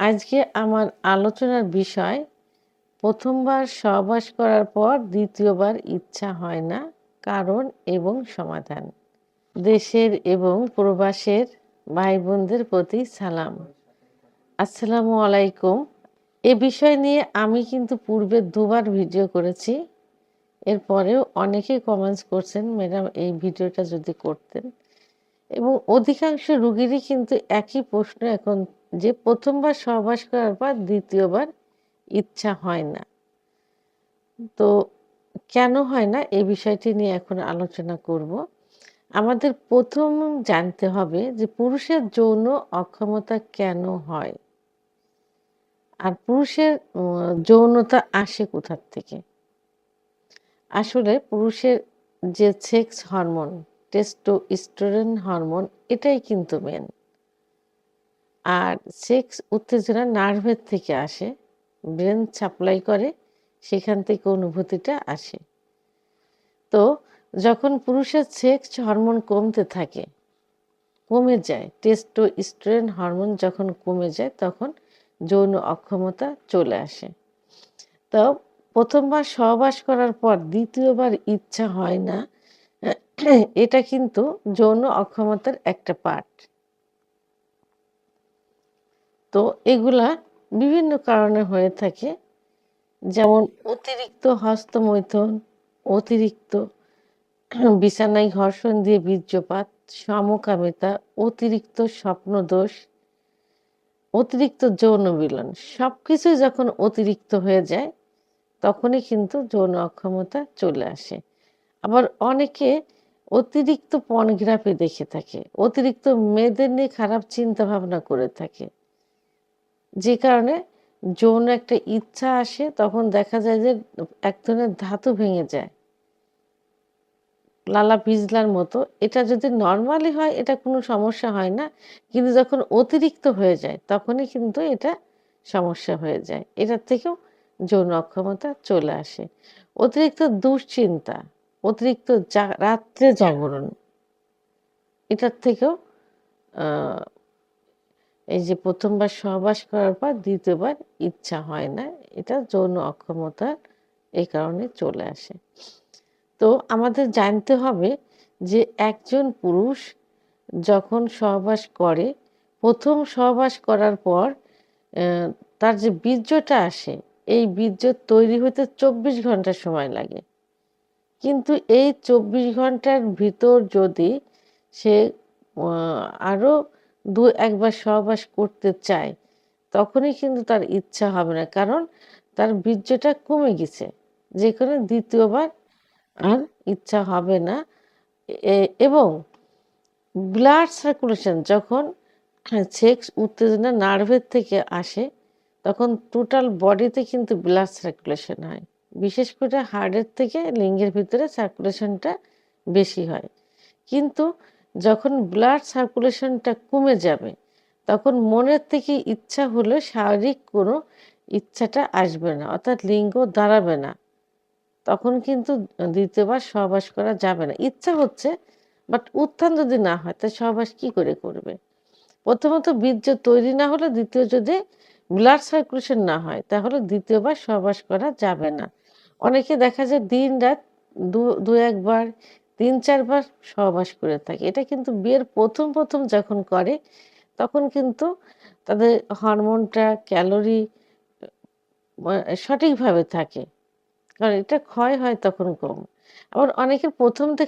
আজকে আমার আলোচনার বিষয়, ১ম বার সহবাস করার পর ২য় বার ইচ্ছা হয় না, কারণ এবং সমাধান। দেশের এবং প্রবাসের ভাই-বোনদের প্রতি সালাম। আসসালামু আলাইকুম। এ বিষয় নিয়ে আমি কিন্তু পূর্বে ২ বার ভিডিও করেছি। এরপরেও অনেকেই কমেন্টস করছেন, "ম্যাডাম এই ভিডিওটা যদি করতেন।" এবং অধিকাংশ রোগীরই কিন্তু একই প্রশ্ন এখন যে ১ম বার সহবাস করার পর ২য় বার ইচ্ছা হয় না। তো কেন হয় না এই বিষয়টি নিয়ে এখন আলোচনা করব। আমাদের ১ম জানতে হবে যে পুরুষের যৌন অক্ষমতা কেন হয়? আর পুরুষের যৌনতা আসে কোথা থেকে? আসলে পুরুষের যে সেক্স হরমোন, টেস্টোস্টেরন হরমোন এটাই কিন্তু মেইন। আর সেক্স উত্তেজনা নার্ভের থেকে আসে, ব্রেন সাপ্লাই করে, সেখান থেকে অনুভূতিটা আসে। তো যখন পুরুষের সেক্স হরমোন কমতে থাকে, কমে যায়, টেস্টোস্টেরন হরমোন যখন কমে যায় তখন যৌন অক্ষমতা চলে আসে। তো ১ম বার সহবাস করার পর ২য় বার ইচ্ছা হয় না, এটা কিন্তু যৌন অক্ষমতার একটা পার্ট। তো এগুলা বিভিন্ন কারণে হয়ে থাকে। যেমন অতিরিক্ত হস্তমৈথুন, অতিরিক্ত বিছানায় ঘর্ষণ দিয়ে বীর্যপাত, সমকামিতা, অতিরিক্ত স্বপ্নদোষ, অতিরিক্ত যৌন মিলন সবকিছুই যখন অতিরিক্ত হয়ে যায় তখনই কিন্তু যৌন অক্ষমতা চলে আসে। আবার অনেকে অতিরিক্ত পর্নোগ্রাফি দেখে থাকে, অতিরিক্ত মেয়েদের নিয়ে খারাপ চিন্তা ভাবনা করে থাকে। যে কারণে যৌন একটা ইচ্ছা আসে তখন দেখা যায় যে এক ধরনের ধাতু ভেঙে যায়। লালা পিছলার মতো। এটা যদি নরমালি হয় এটা কোনো সমস্যা হয় না। কিন্তু যখন অতিরিক্ত হয়ে যায় তখনই কিন্তু এটা সমস্যা হয়ে যায়। এটার থেকেও যৌন অক্ষমতা চলে আসে। অতিরিক্ত দুশ্চিন্তা, অতিরিক্ত রাত্রে জাগরণ এটার থেকেও আ এই যে ১ম বার সহবাস করার পর ২য় বার ইচ্ছা হয় না। এটা যৌন অক্ষমতার এই কারণে চলে আসে। তো আমাদের জানতে হবে যে একজন পুরুষ যখন সহবাস করে, ১ম সহবাস করার পর তার যে বীর্যটা আসে, এই বীর্য তৈরি হতে ২৪ ঘন্টা সময় লাগে। কিন্তু এই ২৪ ঘন্টার ভিতর যদি সে আ আরো ২-১ বার সহবাস করতে চায়, তখনই কিন্তু তার ইচ্ছা হবে না। কারণ তার বীর্যটা কমে গেছে। যে কারণে ২য় বার আর ইচ্ছা হবে না। এবং ব্লাড সার্কুলেশন যখন সেক্স উত্তেজনা নার্ভের থেকে আসে, তখন টোটাল বডিতে কিন্তু ব্লাড সার্কুলেশন হয়। বিশেষ করে হার্টের থেকে লিঙ্গের ভিতরে সার্কুলেশনটা বেশি হয়। কিন্তু যখন ব্লাড সার্কুলেশনটা কমে যাবে, তখন মনের থেকে ইচ্ছা হলেও শারীরিক কোনো ইচ্ছাটা আসবে না। অর্থাৎ লিঙ্গ দাঁড়াবে না। তখন কিন্তু ২য় বার সহবাস করা যাবে না। ইচ্ছা হচ্ছে বাট উত্থান যদি না হয় তাহলে সহবাস কি করে করবে? প্রথমত বীর্য তৈরি না হলে ২য় যদি ব্লাড সার্কুলেশন না হয় তাহলে ২য় বার সহবাস করা যাবে না। অনেকে দেখা যায় দিন-রাত ২-১ বার ৩-৪ বার সহবাস করে থাকে। এটা কিন্তু বিয়ের ১ম যখন করে তখন কিন্তু তাদের হরমোনটা, ক্যালোরি আ সঠিকভাবে থাকে। কারণ এটা ক্ষয় হয় তখন কম। আবার অনেকের ১ম থেকে